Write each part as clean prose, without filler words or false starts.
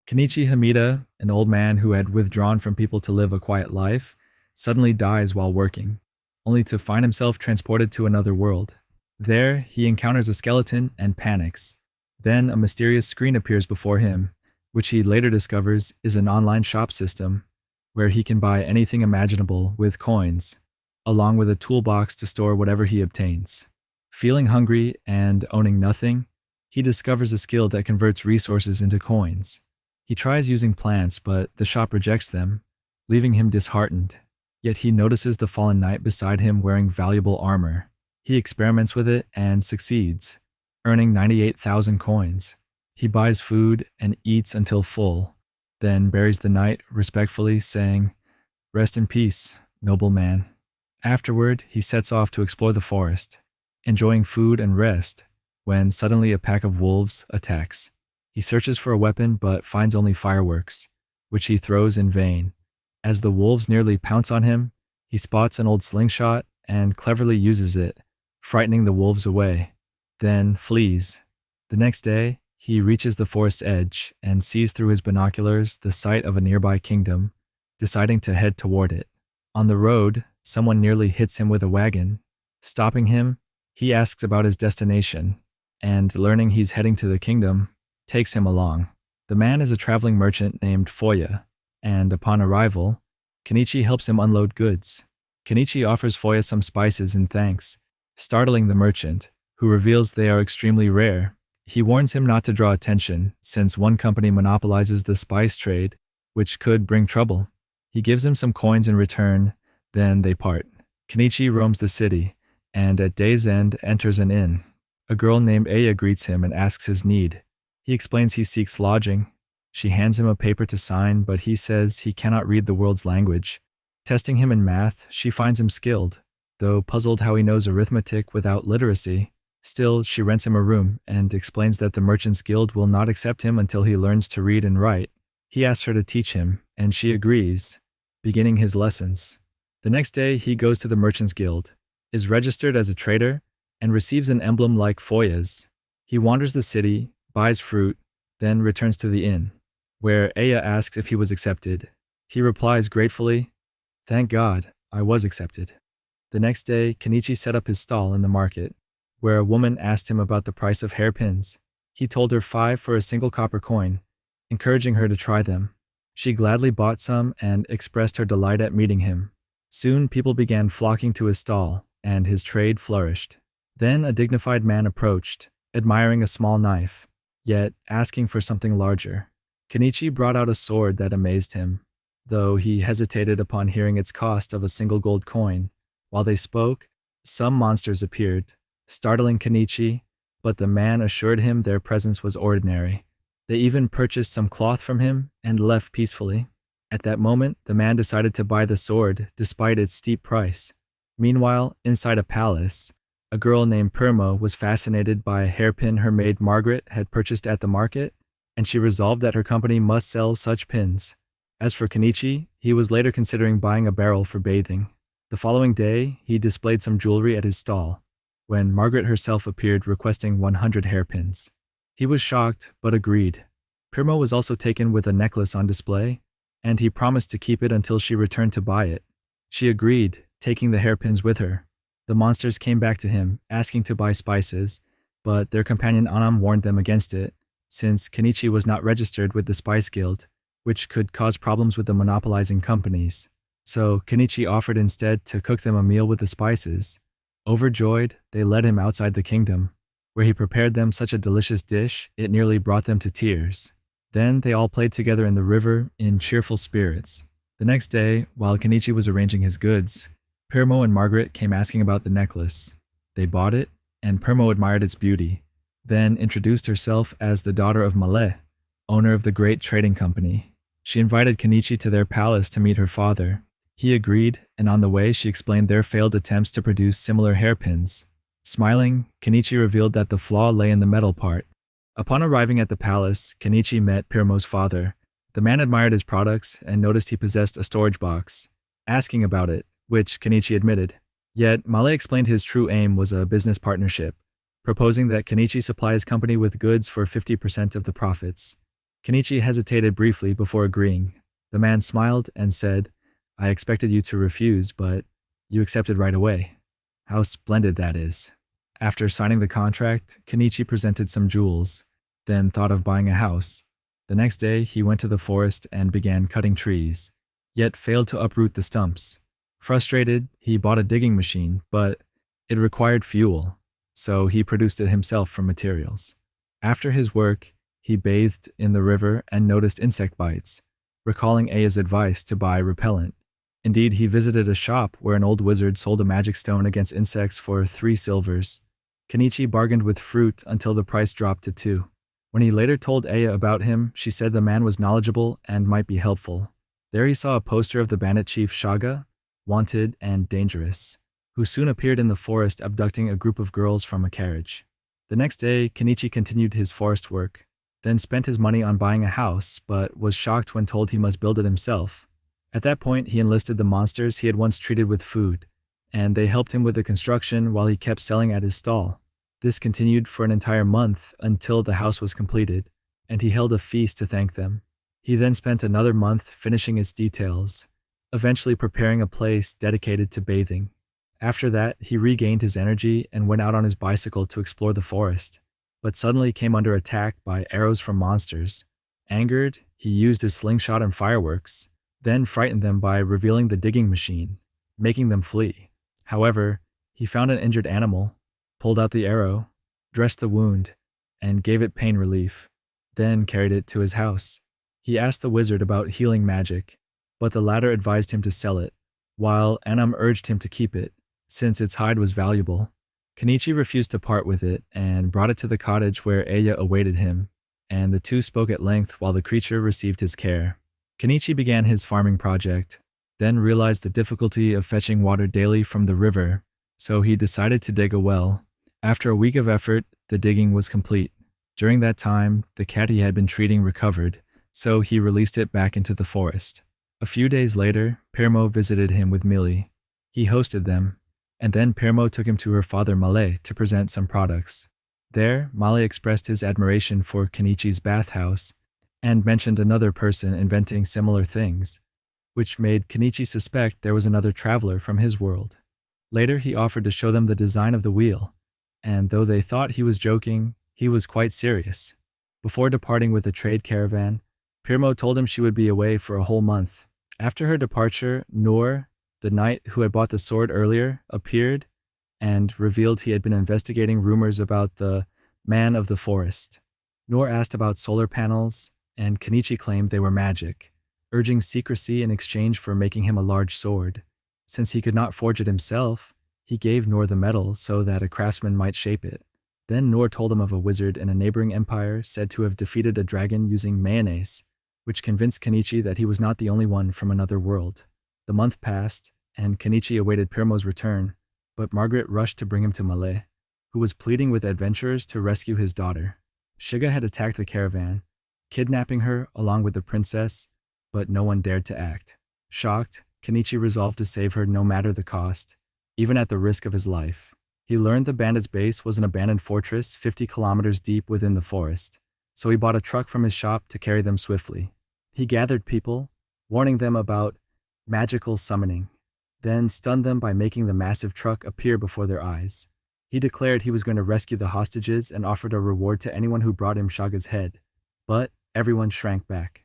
Kenichi Hamida, an old man who had withdrawn from people to live a quiet life, suddenly dies while working, only to find himself transported to another world. There, he encounters a skeleton and panics. Then a mysterious screen appears before him, which he later discovers is an online shop system where he can buy anything imaginable with coins, along with a toolbox to store whatever he obtains. Feeling hungry and owning nothing, he discovers a skill that converts resources into coins. He tries using plants, but the shop rejects them, leaving him disheartened. Yet he notices the fallen knight beside him wearing valuable armor. He experiments with it and succeeds, earning 98,000 coins. He buys food and eats until full, then buries the knight respectfully, saying, "Rest in peace, noble man." Afterward, he sets off to explore the forest, enjoying food and rest, when suddenly a pack of wolves attacks. He searches for a weapon but finds only fireworks, which he throws in vain. As the wolves nearly pounce on him, he spots an old slingshot and cleverly uses it, frightening the wolves away, then flees. The next day, he reaches the forest's edge and sees through his binoculars the site of a nearby kingdom, deciding to head toward it. On the road, someone nearly hits him with a wagon. Stopping him, he asks about his destination, and learning he's heading to the kingdom, takes him along. The man is a traveling merchant named Foya, and upon arrival, Kenichi helps him unload goods. Kenichi offers Foya some spices in thanks, startling the merchant, who reveals they are extremely rare. He warns him not to draw attention, since one company monopolizes the spice trade, which could bring trouble. He gives him some coins in return, then they part. Kenichi roams the city, and at day's end enters an inn. A girl named Aya greets him and asks his need. He explains he seeks lodging. She hands him a paper to sign, but he says he cannot read the world's language. Testing him in math, she finds him skilled, though puzzled how he knows arithmetic without literacy. Still, she rents him a room and explains that the Merchants Guild will not accept him until he learns to read and write. He asks her to teach him, and she agrees, beginning his lessons. The next day, he goes to the Merchants Guild, is registered as a trader, and receives an emblem like Foya's. He wanders the city, buys fruit, then returns to the inn, where Aya asks if he was accepted. He replies gratefully, "Thank God, I was accepted." The next day, Kenichi set up his stall in the market, where a woman asked him about the price of hairpins. He told her 5 for a single copper coin, encouraging her to try them. She gladly bought some and expressed her delight at meeting him. Soon people began flocking to his stall, and his trade flourished. Then a dignified man approached, admiring a small knife, yet asking for something larger. Kenichi brought out a sword that amazed him, though he hesitated upon hearing its cost of a single gold coin. While they spoke, some monsters appeared, startling Kenichi, but the man assured him their presence was ordinary. They even purchased some cloth from him and left peacefully. At that moment, the man decided to buy the sword despite its steep price. Meanwhile, inside a palace, a girl named Permo was fascinated by a hairpin her maid Margaret had purchased at the market, and she resolved that her company must sell such pins. As for Kenichi, he was later considering buying a barrel for bathing. The following day, he displayed some jewelry at his stall, when Margaret herself appeared requesting 100 hairpins. He was shocked, but agreed. Permo was also taken with a necklace on display, and he promised to keep it until she returned to buy it. She agreed, taking the hairpins with her. The monsters came back to him, asking to buy spices, but their companion Anam warned them against it, since Kenichi was not registered with the Spice Guild, which could cause problems with the monopolizing companies. So Kenichi offered instead to cook them a meal with the spices. Overjoyed, they led him outside the kingdom, where he prepared them such a delicious dish it nearly brought them to tears. Then they all played together in the river in cheerful spirits. The next day, while Kenichi was arranging his goods, Permo and Margaret came asking about the necklace. They bought it, and Permo admired its beauty, then introduced herself as the daughter of Malé, owner of the great trading company. She invited Kenichi to their palace to meet her father. He agreed, and on the way she explained their failed attempts to produce similar hairpins. Smiling, Kenichi revealed that the flaw lay in the metal part. Upon arriving at the palace, Kenichi met Permo's father. The man admired his products and noticed he possessed a storage box. Asking about it, which Kenichi admitted. Yet, Malé explained his true aim was a business partnership, proposing that Kenichi supply his company with goods for 50% of the profits. Kenichi hesitated briefly before agreeing. The man smiled and said, I expected you to refuse, but you accepted right away. How splendid that is. After signing the contract, Kenichi presented some jewels, then thought of buying a house. The next day, he went to the forest and began cutting trees, yet failed to uproot the stumps. Frustrated, he bought a digging machine, but it required fuel, so he produced it himself from materials. After his work, he bathed in the river and noticed insect bites, recalling Aya's advice to buy repellent. Indeed, he visited a shop where an old wizard sold a magic stone against insects for 3 silvers. Kenichi bargained with fruit until the price dropped to 2. When he later told Aya about him, she said the man was knowledgeable and might be helpful. There he saw a poster of the bandit chief Shaga, wanted and dangerous, who soon appeared in the forest abducting a group of girls from a carriage. The next day, Kenichi continued his forest work, then spent his money on buying a house, but was shocked when told he must build it himself. At that point, he enlisted the monsters he had once treated with food, and they helped him with the construction while he kept selling at his stall. This continued for an entire month until the house was completed, and he held a feast to thank them. He then spent another month finishing its details, eventually preparing a place dedicated to bathing. After that, he regained his energy and went out on his bicycle to explore the forest, but suddenly came under attack by arrows from monsters. Angered, he used his slingshot and fireworks, then frightened them by revealing the digging machine, making them flee. However, he found an injured animal, pulled out the arrow, dressed the wound, and gave it pain relief, then carried it to his house. He asked the wizard about healing magic, but the latter advised him to sell it, while Anam urged him to keep it, since its hide was valuable. Kenichi refused to part with it and brought it to the cottage where Aya awaited him, and the two spoke at length while the creature received his care. Kenichi began his farming project, then realized the difficulty of fetching water daily from the river, so he decided to dig a well. After a week of effort, the digging was complete. During that time, the cat he had been treating recovered, so he released it back into the forest. A few days later, Pirmo visited him with Millie. He hosted them, and then Pirmo took him to her father Male to present some products. There, Male expressed his admiration for Kenichi's bathhouse and mentioned another person inventing similar things, which made Kenichi suspect there was another traveler from his world. Later, he offered to show them the design of the wheel, and though they thought he was joking, he was quite serious. Before departing with the trade caravan, Pirmo told him she would be away for a whole month. After her departure, Noor, the knight who had bought the sword earlier, appeared and revealed he had been investigating rumors about the man of the forest. Noor asked about solar panels, and Kenichi claimed they were magic, urging secrecy in exchange for making him a large sword. Since he could not forge it himself, he gave Noor the metal so that a craftsman might shape it. Then Noor told him of a wizard in a neighboring empire said to have defeated a dragon using mayonnaise, which convinced Kenichi that he was not the only one from another world. The month passed, and Kenichi awaited Pirmo's return, but Margaret rushed to bring him to Malay, who was pleading with adventurers to rescue his daughter. Shiga had attacked the caravan, kidnapping her along with the princess, but no one dared to act. Shocked, Kenichi resolved to save her no matter the cost, even at the risk of his life. He learned the bandits' base was an abandoned fortress 50 kilometers deep within the forest, so he bought a truck from his shop to carry them swiftly. He gathered people, warning them about magical summoning, then stunned them by making the massive truck appear before their eyes. He declared he was going to rescue the hostages and offered a reward to anyone who brought him Shaga's head, but everyone shrank back.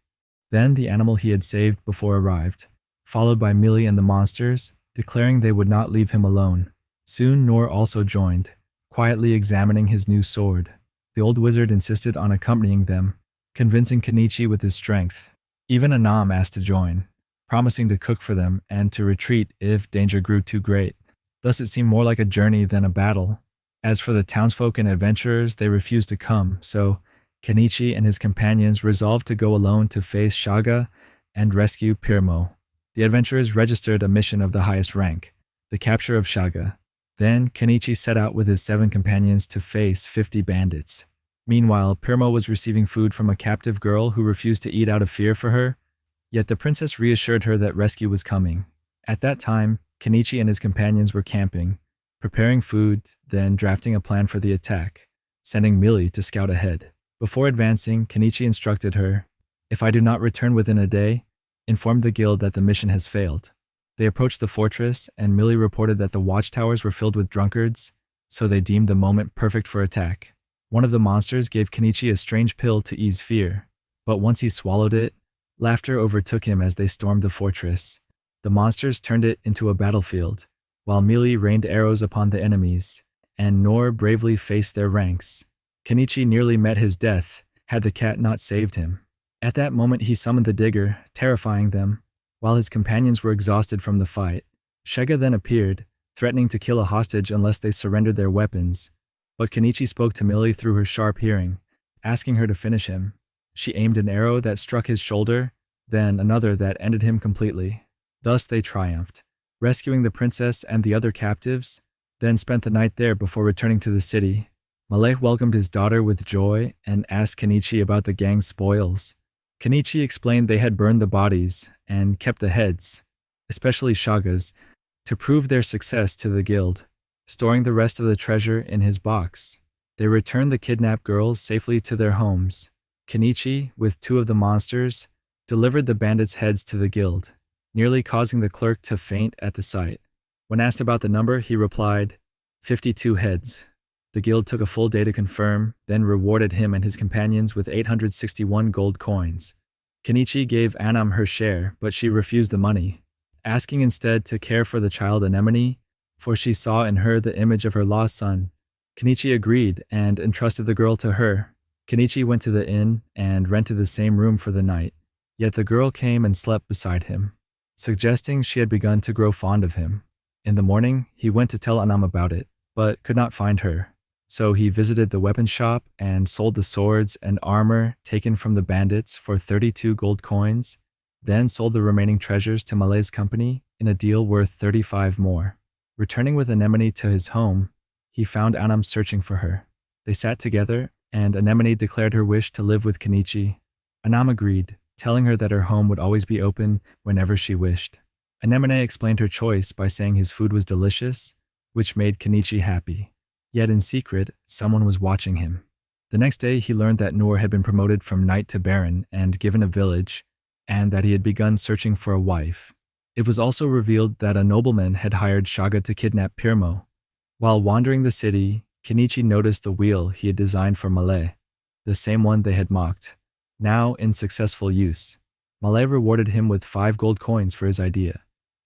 Then the animal he had saved before arrived, followed by Millie and the monsters, declaring they would not leave him alone. Soon Noor also joined, quietly examining his new sword. The old wizard insisted on accompanying them, convincing Kenichi with his strength. Even Anam asked to join, promising to cook for them and to retreat if danger grew too great. Thus it seemed more like a journey than a battle. As for the townsfolk and adventurers, they refused to come, so Kenichi and his companions resolved to go alone to face Shaga and rescue Pirmo. The adventurers registered a mission of the highest rank, the capture of Shaga. Then Kenichi set out with his 7 companions to face 50 bandits. Meanwhile, Pirmo was receiving food from a captive girl who refused to eat out of fear for her, yet the princess reassured her that rescue was coming. At that time, Kenichi and his companions were camping, preparing food, then drafting a plan for the attack, sending Millie to scout ahead. Before advancing, Kenichi instructed her, If I do not return within a day, inform the guild that the mission has failed. They approached the fortress, and Millie reported that the watchtowers were filled with drunkards, so they deemed the moment perfect for attack. One of the monsters gave Kenichi a strange pill to ease fear, but once he swallowed it, laughter overtook him as they stormed the fortress. The monsters turned it into a battlefield, while Millie rained arrows upon the enemies, and Noor bravely faced their ranks. Kenichi nearly met his death, had the cat not saved him. At that moment he summoned the digger, terrifying them, while his companions were exhausted from the fight. Shega then appeared, threatening to kill a hostage unless they surrendered their weapons, but Kenichi spoke to Millie through her sharp hearing, asking her to finish him. She aimed an arrow that struck his shoulder, then another that ended him completely. Thus they triumphed, rescuing the princess and the other captives, then spent the night there before returning to the city. Malek welcomed his daughter with joy and asked Kenichi about the gang's spoils. Kenichi explained they had burned the bodies and kept the heads, especially Shaga's, to prove their success to the guild, storing the rest of the treasure in his box. They returned the kidnapped girls safely to their homes. Kenichi, with 2 of the monsters, delivered the bandits' heads to the guild, nearly causing the clerk to faint at the sight. When asked about the number, he replied, 52 heads. The guild took a full day to confirm, then rewarded him and his companions with 861 gold coins. Kenichi gave Anam her share, but she refused the money, asking instead to care for the child Anemone, for she saw in her the image of her lost son. Kenichi agreed and entrusted the girl to her. Kenichi went to the inn and rented the same room for the night, yet the girl came and slept beside him, suggesting she had begun to grow fond of him. In the morning, he went to tell Anam about it, but could not find her. So he visited the weapon shop and sold the swords and armor taken from the bandits for 32 gold coins, then sold the remaining treasures to Malay's company in a deal worth 35 more. Returning with Anemone to his home, he found Anam searching for her. They sat together, and Anemone declared her wish to live with Kenichi. Anam agreed, telling her that her home would always be open whenever she wished. Anemone explained her choice by saying his food was delicious, which made Kenichi happy. Yet in secret, someone was watching him. The next day, he learned that Noor had been promoted from knight to baron and given a village, and that he had begun searching for a wife. It was also revealed that a nobleman had hired Shaga to kidnap Pirmo. While wandering the city, Kenichi noticed the wheel he had designed for Malay, the same one they had mocked, now in successful use. Malay rewarded him with 5 gold coins for his idea.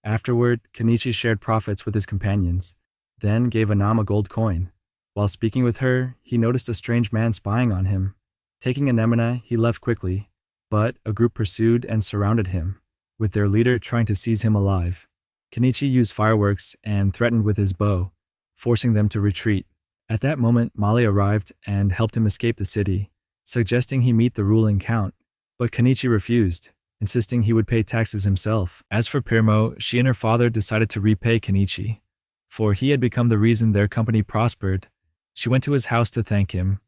Afterward, Kenichi shared profits with his companions, then gave Anam a gold coin. While speaking with her, he noticed a strange man spying on him. Taking Anemone, he left quickly, but a group pursued and surrounded him, with their leader trying to seize him alive. Kenichi used fireworks and threatened with his bow, forcing them to retreat. At that moment, Mali arrived and helped him escape the city, suggesting he meet the ruling count, but Kenichi refused, insisting he would pay taxes himself. As for Pirmo, she and her father decided to repay Kenichi, for he had become the reason their company prospered. She went to his house to thank him,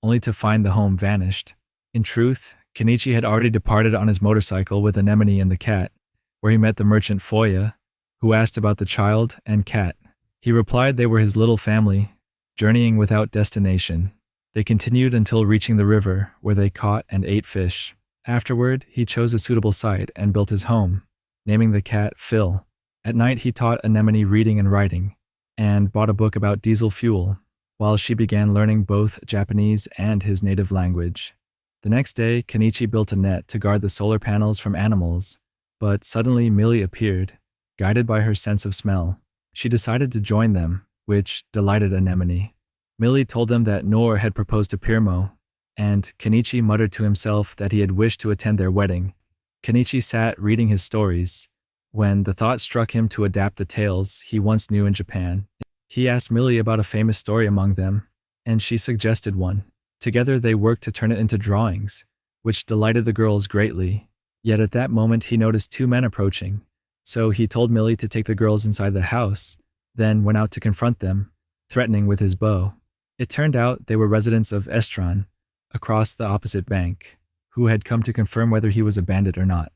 only to find the home vanished. In truth, Kenichi had already departed on his motorcycle with Anemone and the cat, where he met the merchant Foya, who asked about the child and cat. He replied they were his little family, journeying without destination. They continued until reaching the river, where they caught and ate fish. Afterward, he chose a suitable site and built his home, naming the cat Phil. At night, he taught Anemone reading and writing, and bought a book about diesel fuel, while she began learning both Japanese and his native language. The next day, Kenichi built a net to guard the solar panels from animals, but suddenly Millie appeared, guided by her sense of smell. She decided to join them, which delighted Anemone. Millie told them that Noor had proposed to Pirmo, and Kenichi muttered to himself that he had wished to attend their wedding. Kenichi sat reading his stories, when the thought struck him to adapt the tales he once knew in Japan. He asked Millie about a famous story among them, and she suggested one. Together they worked to turn it into drawings, which delighted the girls greatly. Yet at that moment he noticed 2 men approaching, so he told Millie to take the girls inside the house, then went out to confront them, threatening with his bow. It turned out they were residents of Estran, across the opposite bank, who had come to confirm whether he was a bandit or not.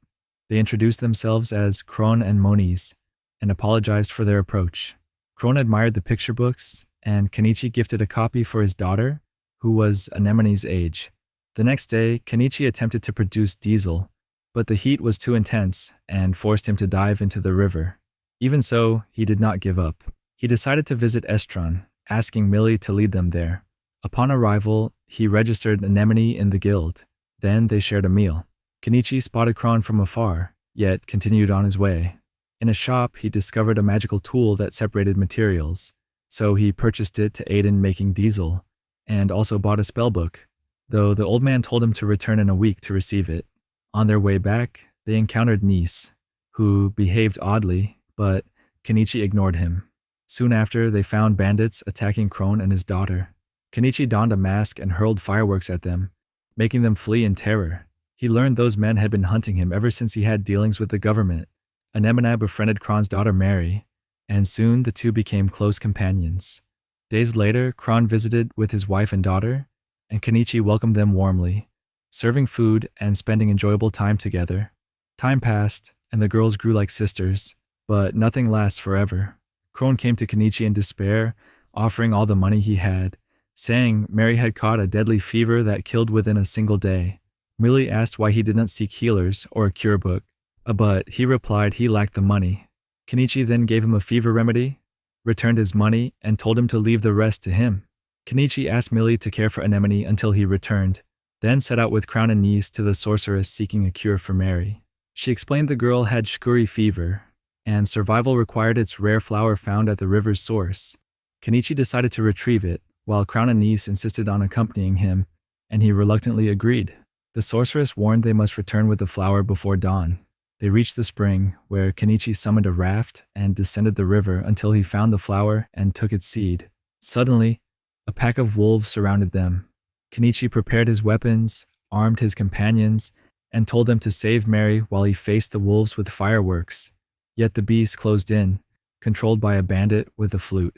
They introduced themselves as Kron and Moniz, and apologized for their approach. Kron admired the picture books, and Kenichi gifted a copy for his daughter, who was Anemone's age. The next day, Kenichi attempted to produce diesel, but the heat was too intense and forced him to dive into the river. Even so, he did not give up. He decided to visit Estron, asking Millie to lead them there. Upon arrival, he registered Anemone in the guild. Then they shared a meal. Kenichi spotted Kron from afar, yet continued on his way. In a shop, he discovered a magical tool that separated materials, so he purchased it to aid in making diesel, and also bought a spellbook, though the old man told him to return in a week to receive it. On their way back, they encountered Nice, who behaved oddly, but Kenichi ignored him. Soon after, they found bandits attacking Kron and his daughter. Kenichi donned a mask and hurled fireworks at them, making them flee in terror. He learned those men had been hunting him ever since he had dealings with the government. Anemone befriended Kron's daughter Mary, and soon the two became close companions. Days later, Kron visited with his wife and daughter, and Kenichi welcomed them warmly, serving food and spending enjoyable time together. Time passed, and the girls grew like sisters, but nothing lasts forever. Kron came to Kenichi in despair, offering all the money he had, saying Mary had caught a deadly fever that killed within a single day. Millie asked why he did not seek healers or a cure book, but he replied he lacked the money. Kenichi then gave him a fever remedy, returned his money, and told him to leave the rest to him. Kenichi asked Millie to care for Anemone until he returned, then set out with Crown and Niece to the sorceress seeking a cure for Mary. She explained the girl had shikori fever, and survival required its rare flower found at the river's source. Kenichi decided to retrieve it, while Crown and Niece insisted on accompanying him, and he reluctantly agreed. The sorceress warned they must return with the flower before dawn. They reached the spring, where Kenichi summoned a raft and descended the river until he found the flower and took its seed. Suddenly, a pack of wolves surrounded them. Kenichi prepared his weapons, armed his companions, and told them to save Mary while he faced the wolves with fireworks. Yet the beast closed in, controlled by a bandit with a flute.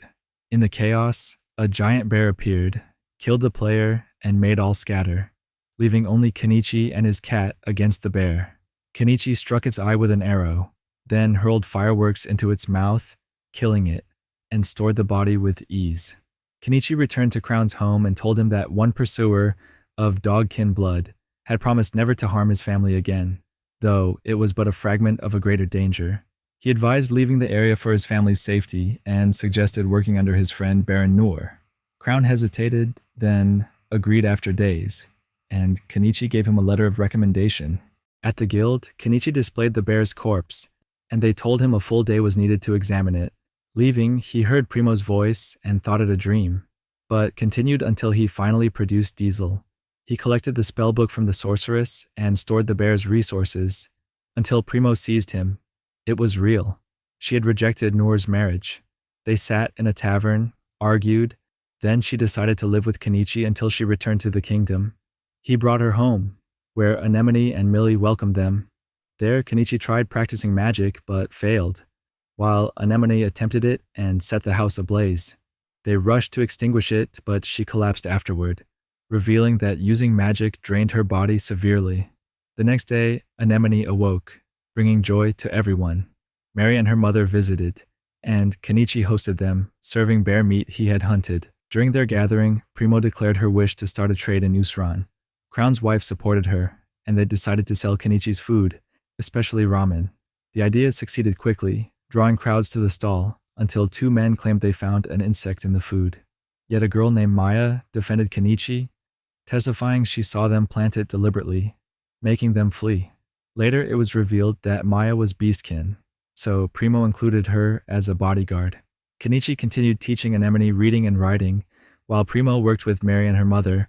In the chaos, a giant bear appeared, killed the player, and made all scatter, leaving only Kenichi and his cat against the bear. Kenichi struck its eye with an arrow, then hurled fireworks into its mouth, killing it, and stored the body with ease. Kenichi returned to Crown's home and told him that one pursuer of dog-kin blood had promised never to harm his family again, though it was but a fragment of a greater danger. He advised leaving the area for his family's safety and suggested working under his friend Baron Noor. Crown hesitated, then agreed after days, and Kenichi gave him a letter of recommendation. At the guild, Kenichi displayed the bear's corpse, and they told him a full day was needed to examine it. Leaving, he heard Primo's voice and thought it a dream, but continued until he finally produced diesel. He collected the spellbook from the sorceress and stored the bear's resources until Primo seized him. It was real. She had rejected Noor's marriage. They sat in a tavern, argued, then she decided to live with Kenichi until she returned to the kingdom. He brought her home, where Anemone and Millie welcomed them. There, Kenichi tried practicing magic, but failed, while Anemone attempted it and set the house ablaze. They rushed to extinguish it, but she collapsed afterward, revealing that using magic drained her body severely. The next day, Anemone awoke, bringing joy to everyone. Mary and her mother visited, and Kenichi hosted them, serving bear meat he had hunted. During their gathering, Primo declared her wish to start a trade in Usran. Crown's wife supported her, and they decided to sell Kenichi's food, especially ramen. The idea succeeded quickly, drawing crowds to the stall, until two men claimed they found an insect in the food. Yet a girl named Maya defended Kenichi, testifying she saw them plant it deliberately, making them flee. Later, it was revealed that Maya was beastkin, so Primo included her as a bodyguard. Kenichi continued teaching Anemone reading and writing, while Primo worked with Mary and her mother,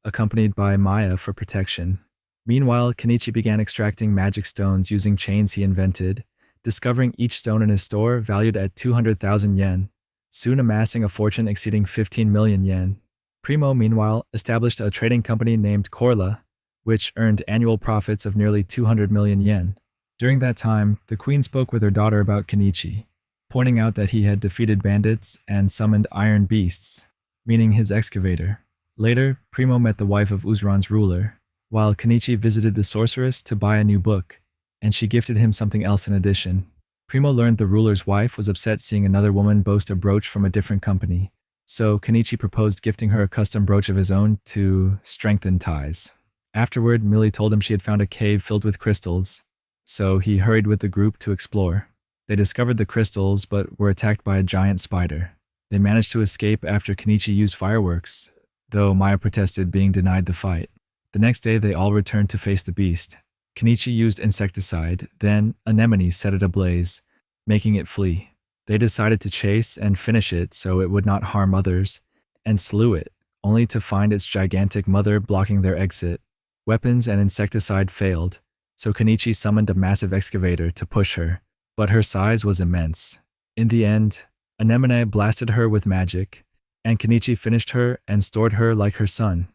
accompanied by Maya for protection. Meanwhile, Kenichi began extracting magic stones using chains he invented, discovering each stone in his store valued at 200,000 yen, soon amassing a fortune exceeding 15 million yen. Primo, meanwhile, established a trading company named Korla, which earned annual profits of nearly 200 million yen. During that time, the queen spoke with her daughter about Kenichi, pointing out that he had defeated bandits and summoned iron beasts, meaning his excavator. Later, Primo met the wife of Usran's ruler, while Kenichi visited the sorceress to buy a new book, and she gifted him something else in addition. Primo learned the ruler's wife was upset seeing another woman boast a brooch from a different company, so Kenichi proposed gifting her a custom brooch of his own to strengthen ties. Afterward, Millie told him she had found a cave filled with crystals, so he hurried with the group to explore. They discovered the crystals, but were attacked by a giant spider. They managed to escape after Kenichi used fireworks, though Maya protested being denied the fight. The next day, they all returned to face the beast. Kenichi used insecticide, then Anemone set it ablaze, making it flee. They decided to chase and finish it so it would not harm others, and slew it, only to find its gigantic mother blocking their exit. Weapons and insecticide failed, so Kenichi summoned a massive excavator to push her, but her size was immense. In the end, Anemone blasted her with magic, and Kenichi finished her and stored her like her son.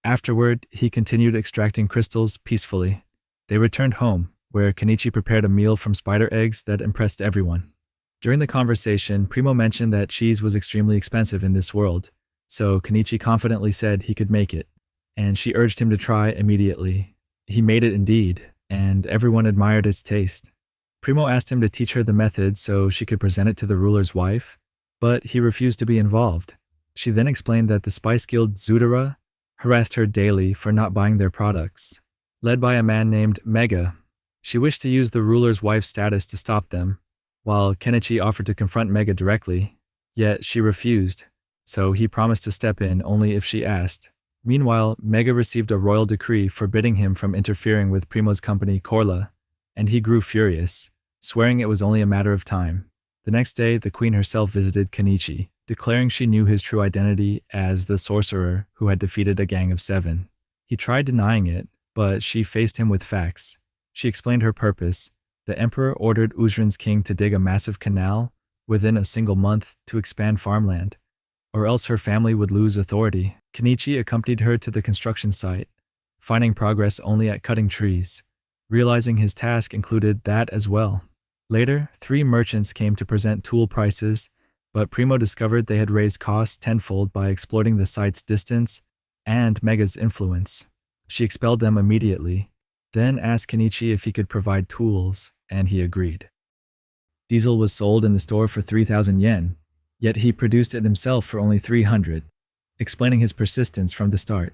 Afterward, he continued extracting crystals peacefully. They returned home, where Kenichi prepared a meal from spider eggs that impressed everyone. During the conversation, Primo mentioned that cheese was extremely expensive in this world, so Kenichi confidently said he could make it, and she urged him to try immediately. He made it indeed, and everyone admired its taste. Primo asked him to teach her the method so she could present it to the ruler's wife, but he refused to be involved. She then explained that the spice guild Zutara harassed her daily for not buying their products. Led by a man named Mega, she wished to use the ruler's wife's status to stop them, while Kenichi offered to confront Mega directly, yet she refused, so he promised to step in only if she asked. Meanwhile, Mega received a royal decree forbidding him from interfering with Primo's company Korla, and he grew furious, swearing it was only a matter of time. The next day, the queen herself visited Kenichi, declaring she knew his true identity as the sorcerer who had defeated a gang of 7. He tried denying it, but she faced him with facts. She explained her purpose. The emperor ordered Uzran's king to dig a massive canal within a single month to expand farmland, or else her family would lose authority. Kenichi accompanied her to the construction site, finding progress only at cutting trees, realizing his task included that as well. Later, 3 merchants came to present tool prices, but Primo discovered they had raised costs tenfold by exploiting the site's distance and Mega's influence. She expelled them immediately, then asked Kenichi if he could provide tools, and he agreed. Diesel was sold in the store for 3,000 yen, yet he produced it himself for only 300, explaining his persistence from the start.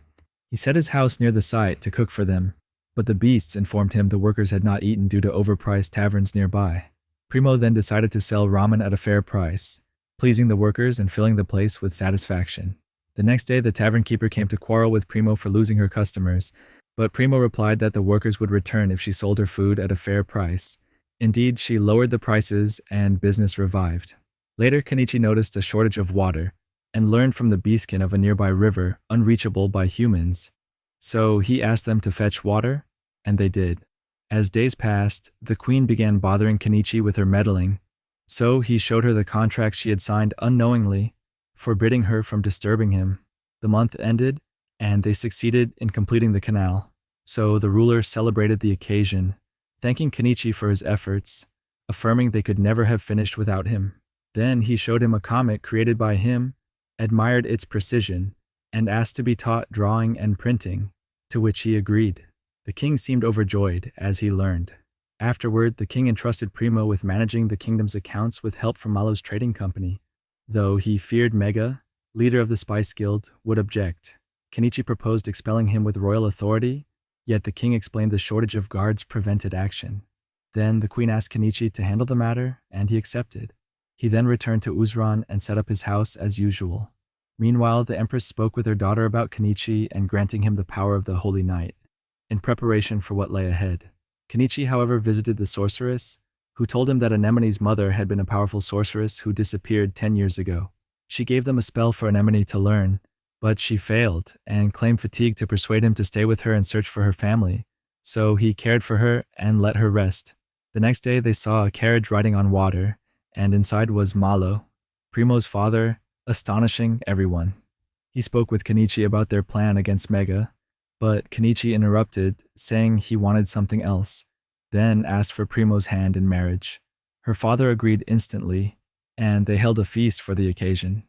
He set his house near the site to cook for them, but the beasts informed him the workers had not eaten due to overpriced taverns nearby. Primo then decided to sell ramen at a fair price, pleasing the workers and filling the place with satisfaction. The next day, the tavern keeper came to quarrel with Primo for losing her customers, but Primo replied that the workers would return if she sold her food at a fair price. Indeed, she lowered the prices and business revived. Later, Kenichi noticed a shortage of water and learned from the beastkin of a nearby river unreachable by humans. So he asked them to fetch water, and they did. As days passed, the queen began bothering Kenichi with her meddling, so he showed her the contract she had signed unknowingly, forbidding her from disturbing him. The month ended, and they succeeded in completing the canal, so the ruler celebrated the occasion, thanking Kenichi for his efforts, affirming they could never have finished without him. Then he showed him a comic created by him, admired its precision, and asked to be taught drawing and printing, to which he agreed. The king seemed overjoyed as he learned. Afterward, the king entrusted Primo with managing the kingdom's accounts with help from Malo's trading company, though he feared Mega, leader of the Spice Guild, would object. Kenichi proposed expelling him with royal authority, yet the king explained the shortage of guards prevented action. Then the queen asked Kenichi to handle the matter, and he accepted. He then returned to Uzran and set up his house as usual. Meanwhile, the empress spoke with her daughter about Kenichi and granting him the power of the Holy Knight, in preparation for what lay ahead. Kenichi, however, visited the sorceress, who told him that Anemone's mother had been a powerful sorceress who disappeared 10 years ago. She gave them a spell for Anemone to learn, but she failed and claimed fatigue to persuade him to stay with her and search for her family, so he cared for her and let her rest. The next day they saw a carriage riding on water, and inside was Malo, Primo's father, astonishing everyone. He spoke with Kenichi about their plan against Mega, but Kenichi interrupted, saying he wanted something else, then asked for Primo's hand in marriage. Her father agreed instantly, and they held a feast for the occasion.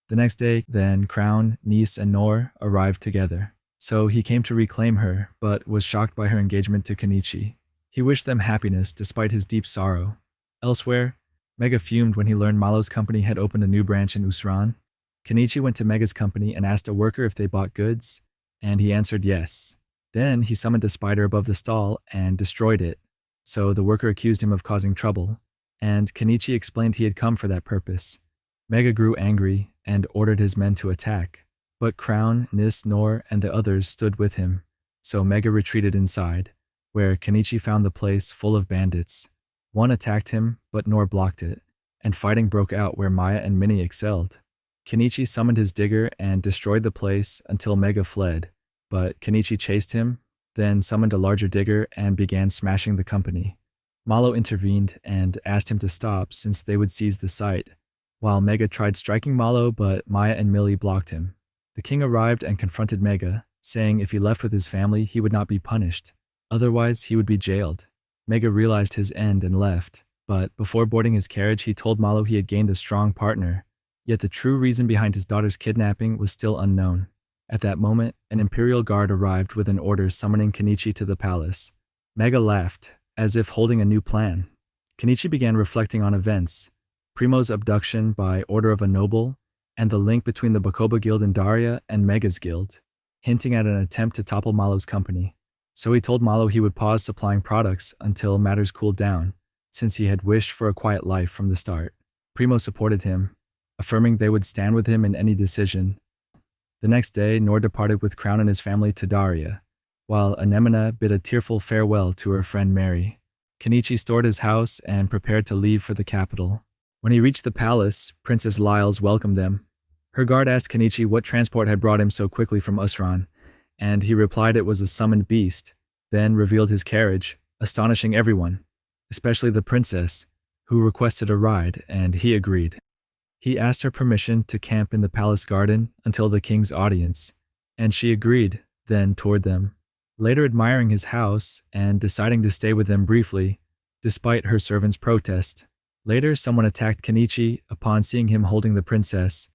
The next day, then, Crown, Niece, and Nor arrived together. So he came to reclaim her, but was shocked by her engagement to Kenichi. He wished them happiness despite his deep sorrow. Elsewhere, Mega fumed when he learned Malo's company had opened a new branch in Uzran. Kenichi went to Mega's company and asked a worker if they bought goods, and he answered yes. Then he summoned a spider above the stall and destroyed it, so the worker accused him of causing trouble, and Kenichi explained he had come for that purpose. Mega grew angry and ordered his men to attack, but Crown, Nis, Nor, and the others stood with him, so Mega retreated inside, where Kenichi found the place full of bandits. One attacked him, but Nor blocked it, and fighting broke out where Maya and Minnie excelled. Kenichi summoned his digger and destroyed the place until Mega fled, but Kenichi chased him, then summoned a larger digger and began smashing the company. Malo intervened and asked him to stop since they would seize the site, while Mega tried striking Malo, but Maya and Millie blocked him. The king arrived and confronted Mega, saying if he left with his family he would not be punished, otherwise he would be jailed. Mega realized his end and left, but before boarding his carriage he told Malo he had gained a strong partner, yet the true reason behind his daughter's kidnapping was still unknown. At that moment, an imperial guard arrived with an order summoning Kenichi to the palace. Mega laughed, as if holding a new plan. Kenichi began reflecting on events, Primo's abduction by order of a noble, and the link between the Bakoba Guild in Daria and Mega's guild, hinting at an attempt to topple Malo's company. So he told Malo he would pause supplying products until matters cooled down, since he had wished for a quiet life from the start. Primo supported him, affirming they would stand with him in any decision. The next day, Nor departed with Crown and his family to Daria, while Anemona bid a tearful farewell to her friend Mary. Kenichi stored his house and prepared to leave for the capital. When he reached the palace, Princess Lyles welcomed them. Her guard asked Kenichi what transport had brought him so quickly from Usran, and he replied it was a summoned beast, then revealed his carriage, astonishing everyone, especially the princess, who requested a ride, and he agreed. He asked her permission to camp in the palace garden until the king's audience, and she agreed, then toured them, later admiring his house and deciding to stay with them briefly, despite her servant's protest. Later, someone attacked Kenichi upon seeing him holding the princess,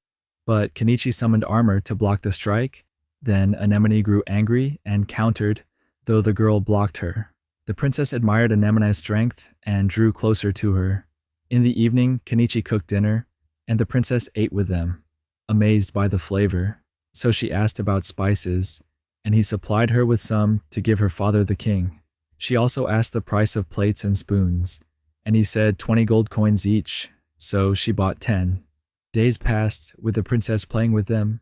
but Kenichi summoned armor to block the strike. Then Anemone grew angry and countered, though the girl blocked her. The princess admired Anemone's strength and drew closer to her. In the evening, Kenichi cooked dinner, and the princess ate with them, amazed by the flavor. So she asked about spices, and he supplied her with some to give her father the king. She also asked the price of plates and spoons, and he said 20 gold coins each, so she bought 10. Days passed, with the princess playing with them,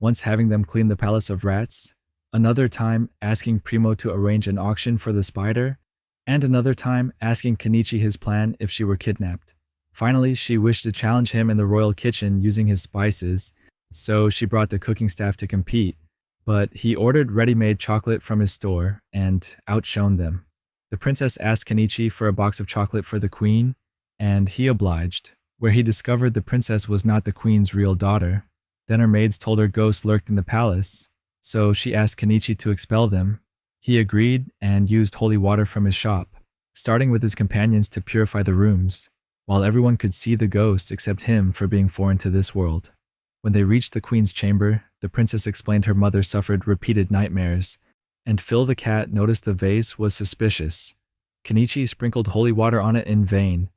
once having them clean the palace of rats, another time asking Primo to arrange an auction for the spider, and another time asking Kenichi his plan if she were kidnapped. Finally, she wished to challenge him in the royal kitchen using his spices, so she brought the cooking staff to compete, but he ordered ready-made chocolate from his store and outshone them. The princess asked Kenichi for a box of chocolate for the queen, and he obliged, where he discovered the princess was not the queen's real daughter. Then her maids told her ghosts lurked in the palace, so she asked Kenichi to expel them. He agreed and used holy water from his shop, starting with his companions to purify the rooms, while everyone could see the ghosts except him for being foreign to this world. When they reached the queen's chamber, the princess explained her mother suffered repeated nightmares, and Phil the cat noticed the vase was suspicious. Kenichi sprinkled holy water on it in vain,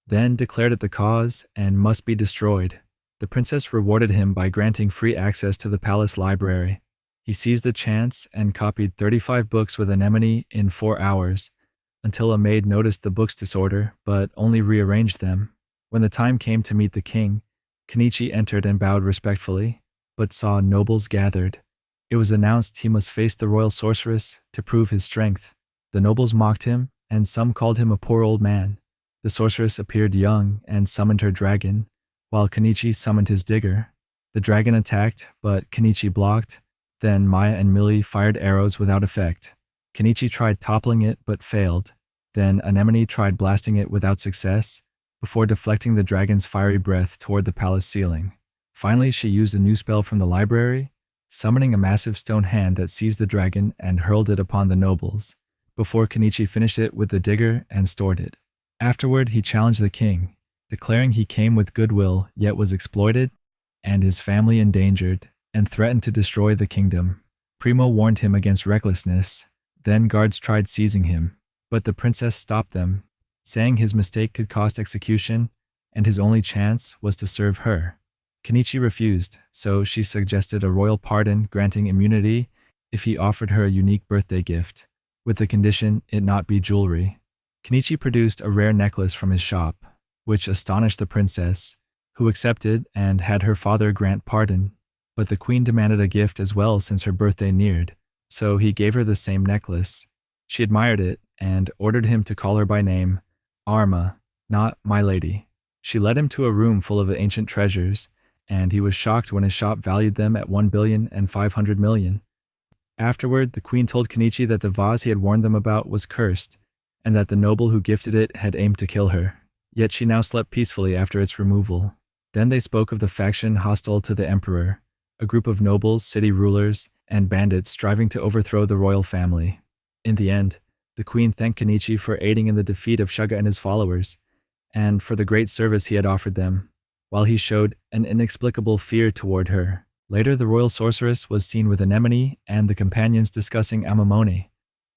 then declared it the cause and must be destroyed. The princess rewarded him by granting free access to the palace library. He seized the chance and copied 35 books with Anemone in 4 hours, until a maid noticed the book's disorder but only rearranged them. When the time came to meet the king, Kenichi entered and bowed respectfully, but saw nobles gathered. It was announced he must face the royal sorceress to prove his strength. The nobles mocked him, and some called him a poor old man. The sorceress appeared young and summoned her dragon, while Kenichi summoned his digger. The dragon attacked, but Kenichi blocked. Then Maya and Millie fired arrows without effect. Kenichi tried toppling it but failed. Then Anemone tried blasting it without success, before deflecting the dragon's fiery breath toward the palace ceiling. Finally, she used a new spell from the library, summoning a massive stone hand that seized the dragon and hurled it upon the nobles, before Kenichi finished it with the digger and stored it. Afterward, he challenged the king, declaring he came with goodwill yet was exploited, and his family endangered, and threatened to destroy the kingdom. Primo warned him against recklessness. Then guards tried seizing him, but the princess stopped them, saying his mistake could cost execution, and his only chance was to serve her. Kenichi refused, so she suggested a royal pardon granting immunity if he offered her a unique birthday gift, with the condition it not be jewelry. Kenichi produced a rare necklace from his shop, which astonished the princess, who accepted and had her father grant pardon. But the queen demanded a gift as well since her birthday neared, so he gave her the same necklace. She admired it and ordered him to call her by name, Arma, not my lady. She led him to a room full of ancient treasures, and he was shocked when his shop valued them at 1,500,000,000. Afterward, the queen told Kenichi that the vase he had warned them about was cursed, and that the noble who gifted it had aimed to kill her. Yet she now slept peacefully after its removal. Then they spoke of the faction hostile to the emperor, a group of nobles, city rulers, and bandits striving to overthrow the royal family. In the end, the queen thanked Kenichi for aiding in the defeat of Shaga and his followers, and for the great service he had offered them, while he showed an inexplicable fear toward her. Later, the royal sorceress was seen with Anemone and the companions discussing Amamone,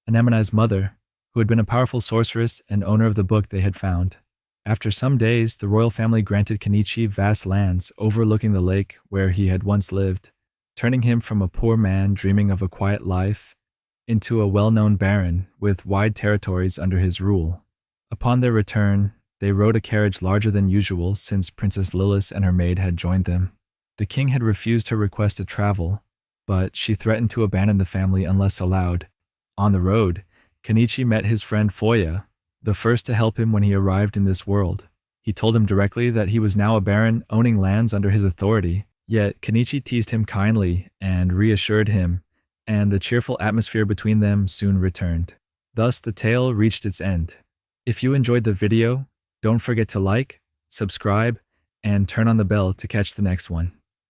Anemone's mother, who had been a powerful sorceress and owner of the book they had found. After some days, the royal family granted Kenichi vast lands overlooking the lake where he had once lived, turning him from a poor man dreaming of a quiet life into a well-known baron with wide territories under his rule. Upon their return, they rode a carriage larger than usual since Princess Lilith and her maid had joined them. The king had refused her request to travel, but she threatened to abandon the family unless allowed. On the road, Kenichi met his friend Foya, the first to help him when he arrived in this world. He told him directly that he was now a baron owning lands under his authority, yet Kenichi teased him kindly and reassured him, and the cheerful atmosphere between them soon returned. Thus, the tale reached its end. If you enjoyed the video, don't forget to like, subscribe, and turn on the bell to catch the next one.